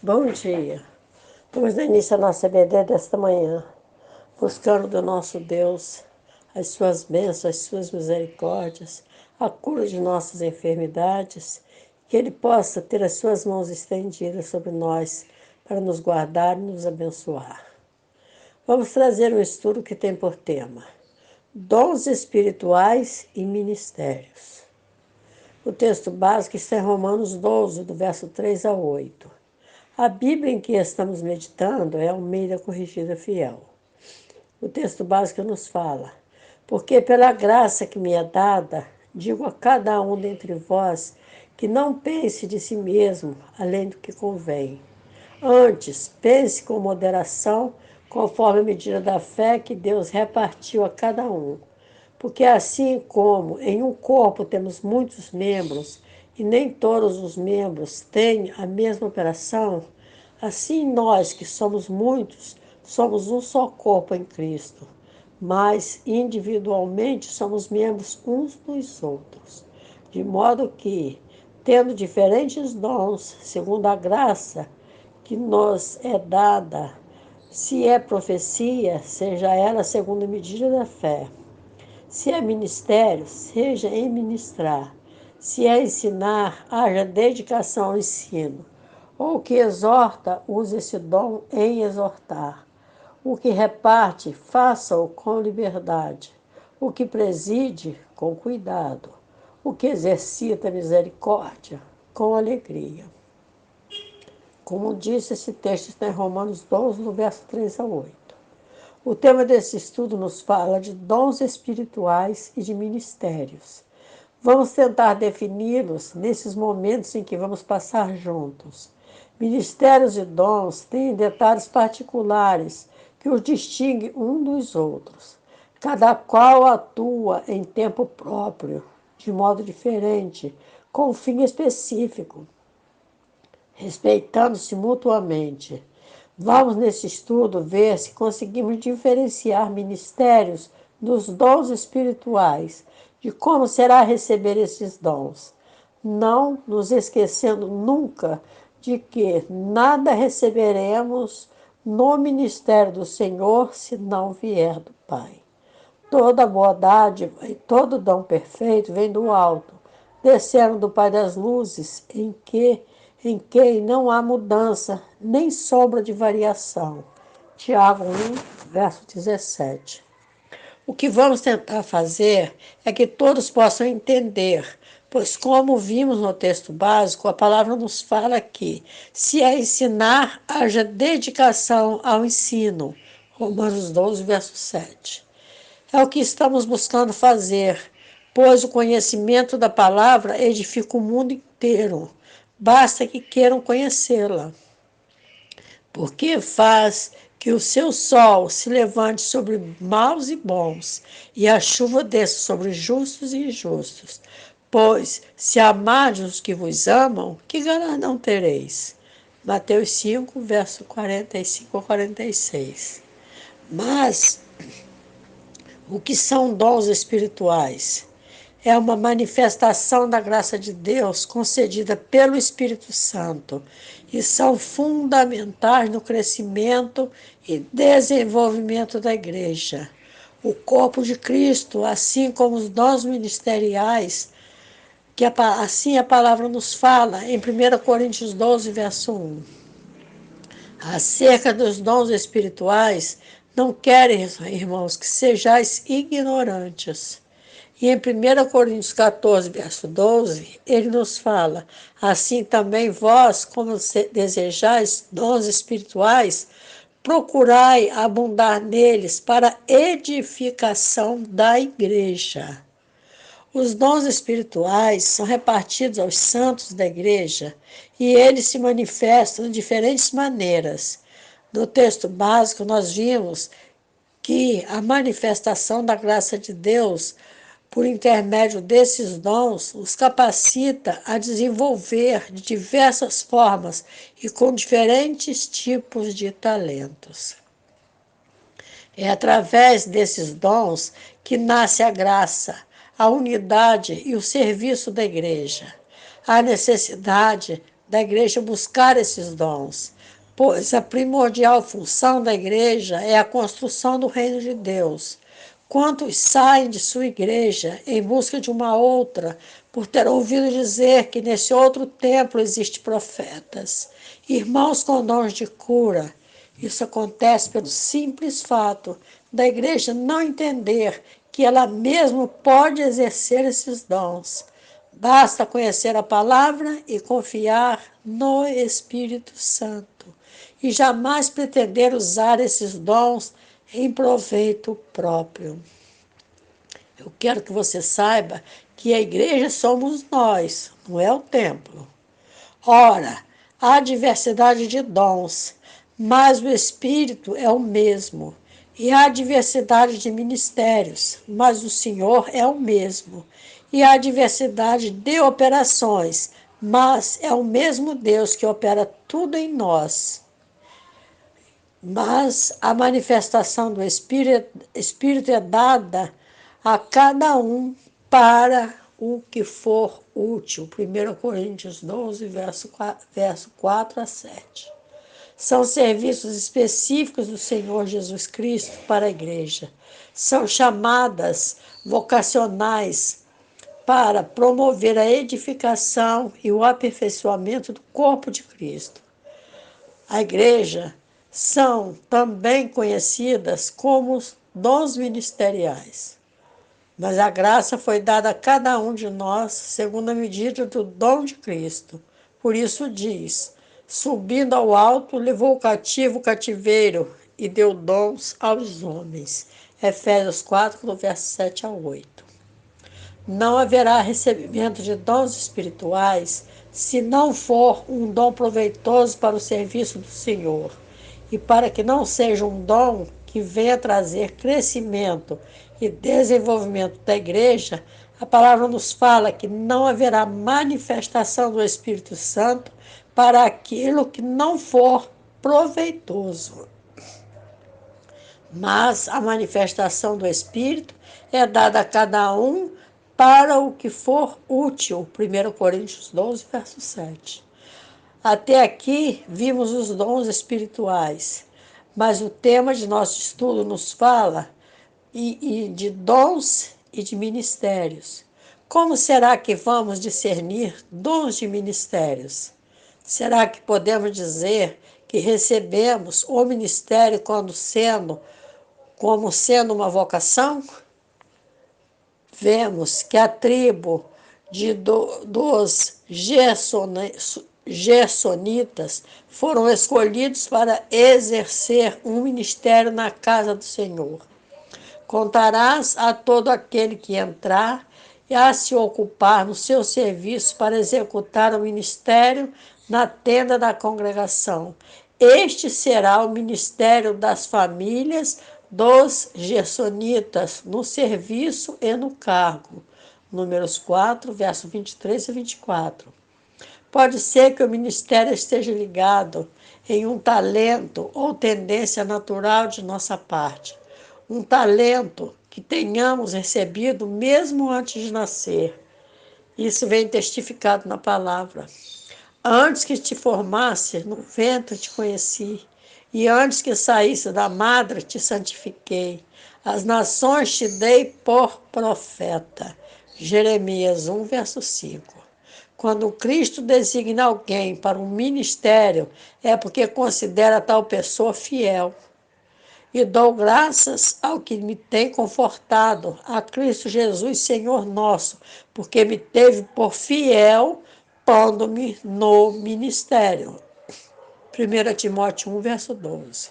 Bom dia. Vamos dar início à nossa EBD desta manhã, buscando do nosso Deus as suas bênçãos, as suas misericórdias, a cura de nossas enfermidades, que Ele possa ter as suas mãos estendidas sobre nós para nos guardar e nos abençoar. Vamos trazer um estudo que tem por tema dons espirituais e ministérios. O texto básico está em Romanos 12, do verso 3 a 8. A Bíblia em que estamos meditando é Almeida Corrigida Fiel. O texto básico nos fala: porque pela graça que me é dada, digo a cada um dentre vós que não pense de si mesmo além do que convém. Antes, pense com moderação, conforme a medida da fé que Deus repartiu a cada um. Porque assim como em um corpo temos muitos membros, e nem todos os membros têm a mesma operação, assim nós, que somos muitos, somos um só corpo em Cristo, mas individualmente somos membros uns dos outros. De modo que, tendo diferentes dons, segundo a graça que nos é dada, se é profecia, seja ela segundo a medida da fé. Se é ministério, seja em ministrar. Se é ensinar, haja dedicação ao ensino. Ou o que exorta, use esse dom em exortar. O que reparte, faça-o com liberdade. O que preside, com cuidado. O que exercita misericórdia, com alegria. Como disse, esse texto está em Romanos 12, no verso 3 a 8. O tema desse estudo nos fala de dons espirituais e de ministérios. Vamos tentar defini-los nesses momentos em que vamos passar juntos. Ministérios e dons têm detalhes particulares que os distinguem um dos outros. Cada qual atua em tempo próprio, de modo diferente, com um fim específico, respeitando-se mutuamente. Vamos, nesse estudo, ver se conseguimos diferenciar ministérios dos dons espirituais, de como será receber esses dons, não nos esquecendo nunca de que nada receberemos no ministério do Senhor se não vier do Pai. Toda boa dádiva e todo dom perfeito vem do alto, descendo do Pai das luzes, em quem não há mudança, nem sombra de variação. Tiago 1, verso 17. O que vamos tentar fazer é que todos possam entender, pois, como vimos no texto básico, a palavra nos fala que, se é ensinar, haja dedicação ao ensino. Romanos 12, verso 7. É o que estamos buscando fazer, pois o conhecimento da palavra edifica o mundo inteiro. Basta que queiram conhecê-la, porque faz que o seu sol se levante sobre maus e bons, e a chuva desça sobre justos e injustos. Pois, se amardes os que vos amam, que galardão tereis? Mateus 5, verso 45 a 46. Mas o que são dons espirituais? É uma manifestação da graça de Deus concedida pelo Espírito Santo e são fundamentais no crescimento e desenvolvimento da igreja. O corpo de Cristo, assim como os dons ministeriais, assim a palavra nos fala em 1 Coríntios 12, verso 1. Acerca dos dons espirituais, não querem, irmãos, que sejais ignorantes. E em 1 Coríntios 14, verso 12, ele nos fala: assim também vós, como desejais dons espirituais, procurai abundar neles para edificação da igreja. Os dons espirituais são repartidos aos santos da igreja e eles se manifestam de diferentes maneiras. No texto básico, nós vimos que a manifestação da graça de Deus, por intermédio desses dons, os capacita a desenvolver de diversas formas e com diferentes tipos de talentos. É através desses dons que nasce a graça, a unidade e o serviço da igreja. Há necessidade da igreja buscar esses dons, pois a primordial função da igreja é a construção do reino de Deus. Quantos saem de sua igreja em busca de uma outra, por ter ouvido dizer que nesse outro templo existem profetas, irmãos com dons de cura? Isso acontece pelo simples fato da igreja não entender que ela mesma pode exercer esses dons. Basta conhecer a palavra e confiar no Espírito Santo, e jamais pretender usar esses dons em proveito próprio. Eu quero que você saiba que a igreja somos nós, não é o templo. Ora, há diversidade de dons, mas o Espírito é o mesmo. E há diversidade de ministérios, mas o Senhor é o mesmo. E há diversidade de operações, mas é o mesmo Deus que opera tudo em nós. Mas a manifestação do Espírito é dada a cada um para o que for útil. 1 Coríntios 12, verso 4 a 7. São serviços específicos do Senhor Jesus Cristo para a igreja. São chamadas vocacionais para promover a edificação e o aperfeiçoamento do corpo de Cristo. A igreja são também conhecidas como dons ministeriais. Mas a graça foi dada a cada um de nós segundo a medida do dom de Cristo. Por isso diz: subindo ao alto, levou o cativo o cativeiro e deu dons aos homens. Efésios 4, do verso 7 a 8. Não haverá recebimento de dons espirituais se não for um dom proveitoso para o serviço do Senhor. E para que não seja um dom que venha trazer crescimento e desenvolvimento da igreja, a palavra nos fala que não haverá manifestação do Espírito Santo para aquilo que não for proveitoso. Mas a manifestação do Espírito é dada a cada um para o que for útil. 1 Coríntios 12, verso 7. Até aqui vimos os dons espirituais, mas o tema de nosso estudo nos fala de dons e de ministérios. Como será que vamos discernir dons de ministérios? Será que podemos dizer que recebemos o ministério como sendo uma vocação? Vemos que a tribo dos gersonitas foram escolhidos para exercer um ministério na casa do Senhor. Contarás a todo aquele que entrar e a se ocupar no seu serviço para executar o ministério na tenda da congregação. Este será o ministério das famílias dos gersonitas, no serviço e no cargo. Números 4, verso 23 e 24. Pode ser que o ministério esteja ligado em um talento ou tendência natural de nossa parte. Um talento que tenhamos recebido mesmo antes de nascer. Isso vem testificado na palavra. Antes que te formasse, no ventre te conheci, e antes que saísse da madre, te santifiquei. As nações te dei por profeta. Jeremias 1, verso 5. Quando Cristo designa alguém para um ministério, é porque considera tal pessoa fiel. E dou graças ao que me tem confortado, a Cristo Jesus, Senhor nosso, porque me teve por fiel, pondo-me no ministério. 1 Timóteo 1, verso 12.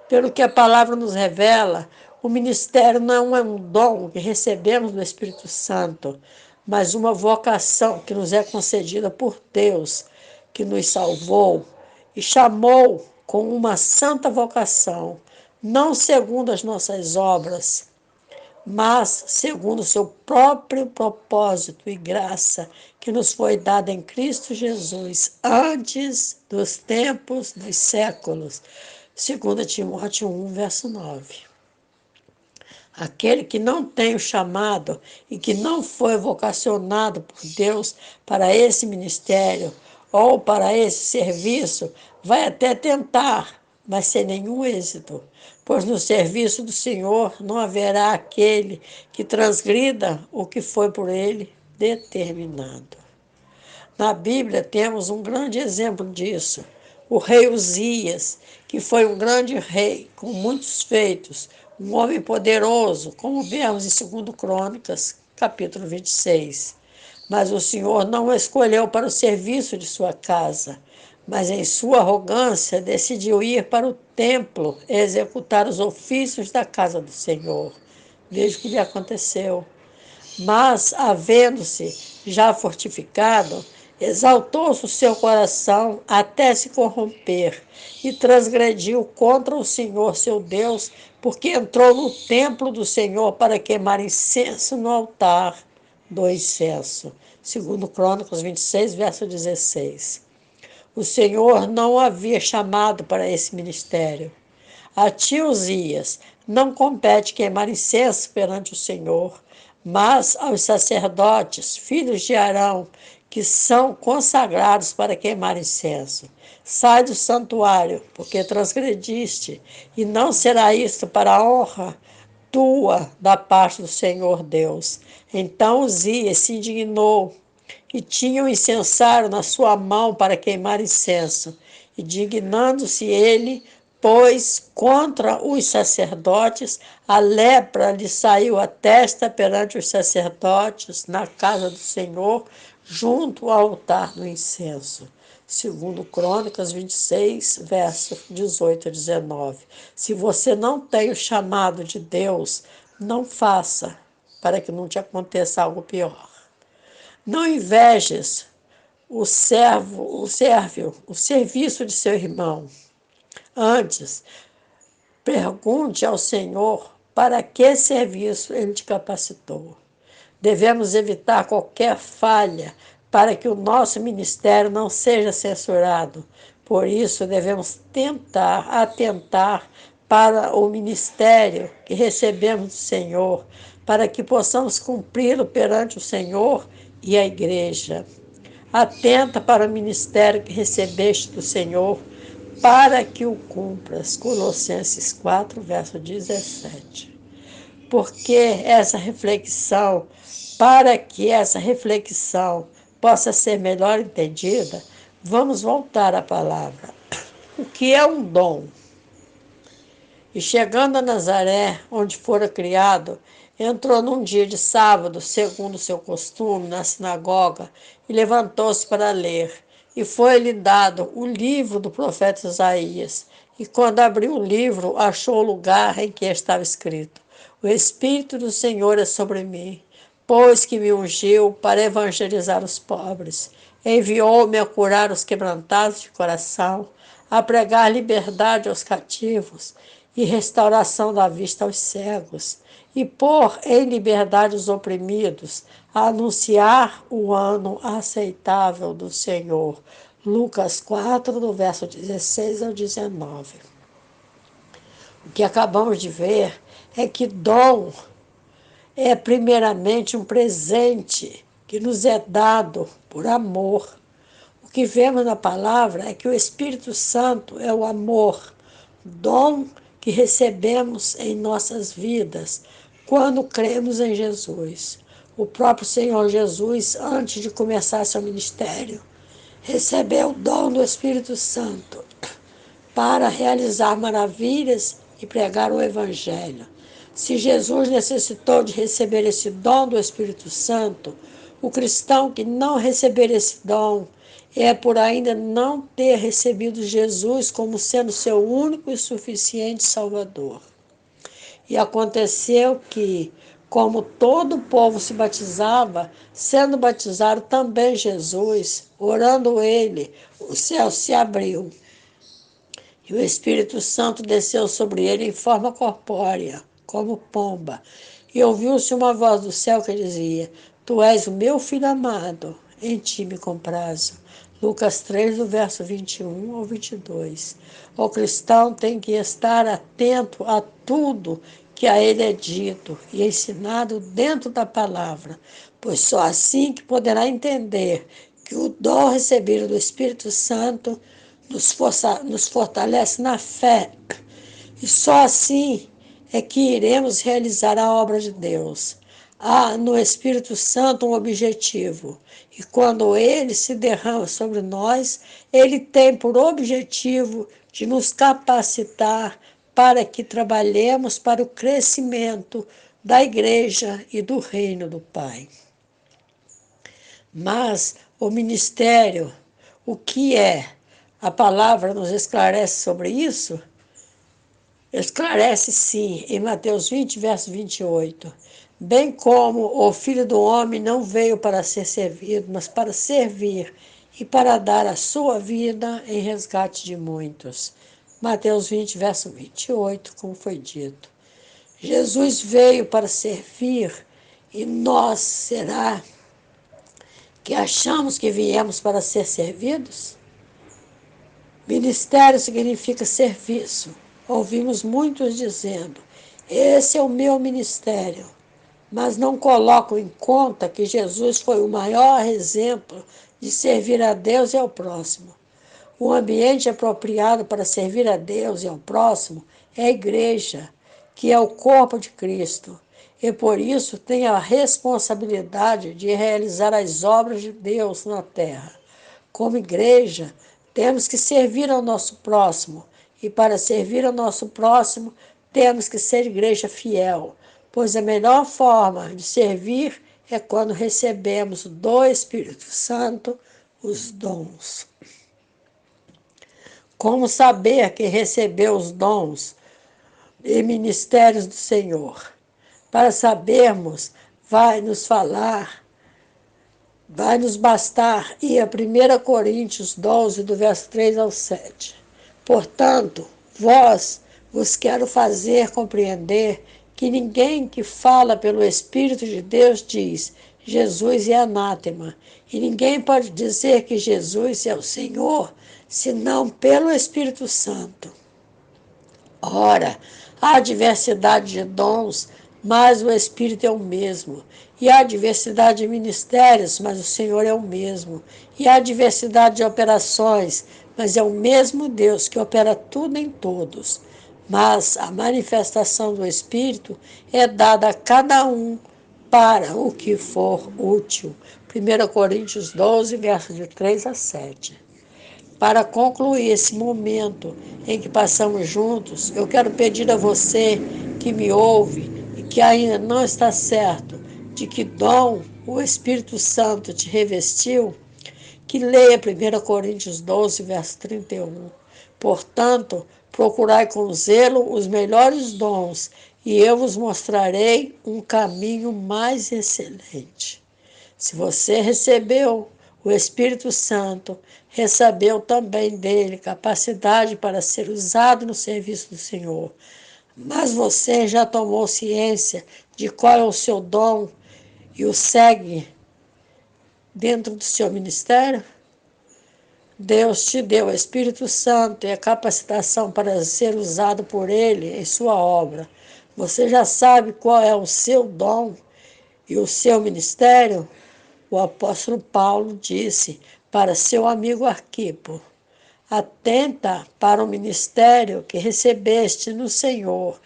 Pelo que a palavra nos revela, o ministério não é um dom que recebemos do Espírito Santo, mas uma vocação que nos é concedida por Deus, que nos salvou e chamou com uma santa vocação, não segundo as nossas obras, mas segundo o seu próprio propósito e graça que nos foi dada em Cristo Jesus antes dos tempos dos séculos. 2 Timóteo 1, verso 9. Aquele que não tem o chamado e que não foi vocacionado por Deus para esse ministério, ou para esse serviço, vai até tentar, mas sem nenhum êxito, pois no serviço do Senhor não haverá aquele que transgrida o que foi por ele determinado. Na Bíblia temos um grande exemplo disso. O rei Uzias, que foi um grande rei com muitos feitos, um homem poderoso, como vemos em 2 Crônicas, capítulo 26. Mas o Senhor não o escolheu para o serviço de sua casa, mas em sua arrogância decidiu ir para o templo e executar os ofícios da casa do Senhor. Veja o que lhe aconteceu. Mas, havendo-se já fortificado, exaltou-se o seu coração até se corromper e transgrediu contra o Senhor seu Deus, porque entrou no templo do Senhor para queimar incenso no altar do incenso. Segundo Crônicas 26, verso 16. O Senhor não o havia chamado para esse ministério. A ti, Uzias, não compete queimar incenso perante o Senhor, mas aos sacerdotes, filhos de Arão, que são consagrados para queimar incenso. Sai do santuário, porque transgrediste, e não será isto para a honra tua da parte do Senhor Deus. Então Uzias se indignou e tinha o incensário na sua mão para queimar incenso. E dignando-se ele, pois contra os sacerdotes, a lepra lhe saiu à testa perante os sacerdotes na casa do Senhor, junto ao altar do incenso. Segundo Crônicas 26, versos 18 a 19. Se você não tem o chamado de Deus, não faça, para que não te aconteça algo pior. Não invejes o serviço de seu irmão. Antes, pergunte ao Senhor para que serviço ele te capacitou. Devemos evitar qualquer falha para que o nosso ministério não seja censurado. Por isso, devemos atentar para o ministério que recebemos do Senhor, para que possamos cumpri-lo perante o Senhor e a igreja. Atenta para o ministério que recebeste do Senhor, para que o cumpras. Colossenses 4, verso 17. Para que essa reflexão possa ser melhor entendida, vamos voltar à palavra. O que é um dom? E chegando a Nazaré, onde fora criado, entrou num dia de sábado, segundo o seu costume, na sinagoga, e levantou-se para ler. E foi-lhe dado o livro do profeta Isaías. E quando abriu o livro, achou o lugar em que estava escrito: O Espírito do Senhor é sobre mim, pois que me ungiu para evangelizar os pobres. Enviou-me a curar os quebrantados de coração, a pregar liberdade aos cativos e restauração da vista aos cegos, e pôr em liberdade os oprimidos, a anunciar o ano aceitável do Senhor. Lucas 4, do verso 16 ao 19. O que acabamos de ver é que dom é primeiramente um presente que nos é dado por amor. O que vemos na palavra é que o Espírito Santo é o amor, dom que recebemos em nossas vidas quando cremos em Jesus. O próprio Senhor Jesus, antes de começar seu ministério, recebeu o dom do Espírito Santo para realizar maravilhas e pregar o Evangelho. Se Jesus necessitou de receber esse dom do Espírito Santo, o cristão que não receber esse dom é por ainda não ter recebido Jesus como sendo seu único e suficiente Salvador. E aconteceu que, como todo o povo se batizava, sendo batizado também Jesus, orando ele, o céu se abriu. E o Espírito Santo desceu sobre ele em forma corpórea, como pomba. E ouviu-se uma voz do céu que dizia: Tu és o meu filho amado, em ti me comprazo. Lucas 3, do verso 21 ao 22. O cristão tem que estar atento a tudo que a ele é dito e ensinado dentro da palavra, pois só assim que poderá entender que o dom recebido do Espírito Santo nos fortalece na fé. E só assim é que iremos realizar a obra de Deus. Há no Espírito Santo um objetivo. E quando ele se derrama sobre nós, ele tem por objetivo de nos capacitar para que trabalhemos para o crescimento da igreja e do reino do Pai. Mas o ministério, o que é? A palavra nos esclarece sobre isso? Esclarece sim, em Mateus 20, verso 28. Bem como o Filho do Homem não veio para ser servido, mas para servir e para dar a sua vida em resgate de muitos. Mateus 20, verso 28, como foi dito. Jesus veio para servir e nós, será que achamos que viemos para ser servidos? Ministério significa serviço. Ouvimos muitos dizendo: esse é o meu ministério. Mas não colocam em conta que Jesus foi o maior exemplo de servir a Deus e ao próximo. O ambiente apropriado para servir a Deus e ao próximo é a igreja, que é o corpo de Cristo. E por isso tem a responsabilidade de realizar as obras de Deus na terra. Como igreja, temos que servir ao nosso próximo. E para servir ao nosso próximo, temos que ser igreja fiel, pois a melhor forma de servir é quando recebemos do Espírito Santo os dons. Como saber quem recebeu os dons e ministérios do Senhor? Para sabermos, vai nos bastar ir a 1 Coríntios 12, do verso 3 ao 7. Portanto, vos quero fazer compreender que ninguém que fala pelo Espírito de Deus diz: Jesus é anátema. E ninguém pode dizer que Jesus é o Senhor, senão pelo Espírito Santo. Ora, há diversidade de dons, mas o Espírito é o mesmo. E há diversidade de ministérios, mas o Senhor é o mesmo. E há diversidade de operações, mas é o mesmo Deus que opera tudo em todos. Mas a manifestação do Espírito é dada a cada um para o que for útil. 1 Coríntios 12, versos de 3 a 7. Para concluir esse momento em que passamos juntos, eu quero pedir a você que me ouve e que ainda não está certo de que dom o Espírito Santo te revestiu, que leia 1 Coríntios 12, verso 31. Portanto, procurai com zelo os melhores dons, e eu vos mostrarei um caminho mais excelente. Se você recebeu o Espírito Santo, recebeu também dele capacidade para ser usado no serviço do Senhor. Mas você já tomou ciência de qual é o seu dom e o segue dentro do seu ministério? Deus te deu o Espírito Santo e a capacitação para ser usado por ele em sua obra. Você já sabe qual é o seu dom e o seu ministério? O apóstolo Paulo disse para seu amigo Arquipo: atenta para o ministério que recebeste no Senhor,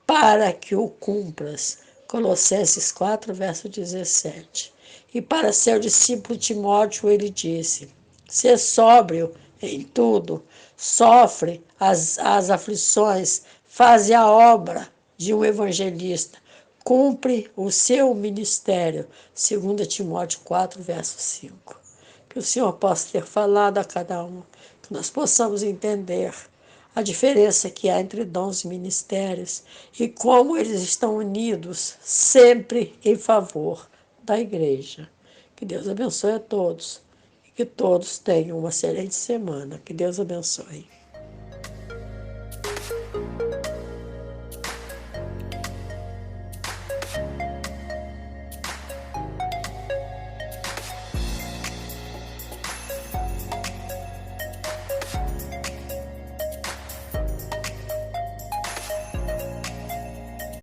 para que o cumpras. Colossenses 4, verso 17. E para seu discípulo Timóteo ele disse: ser sóbrio em tudo, sofre as aflições, faze a obra de um evangelista, cumpre o seu ministério. 2 Timóteo 4, verso 5. Que o Senhor possa ter falado a cada um, que nós possamos entender a diferença que há entre dons e ministérios e como eles estão unidos sempre em favor da igreja. Que Deus abençoe a todos e que todos tenham uma excelente semana. Que Deus abençoe.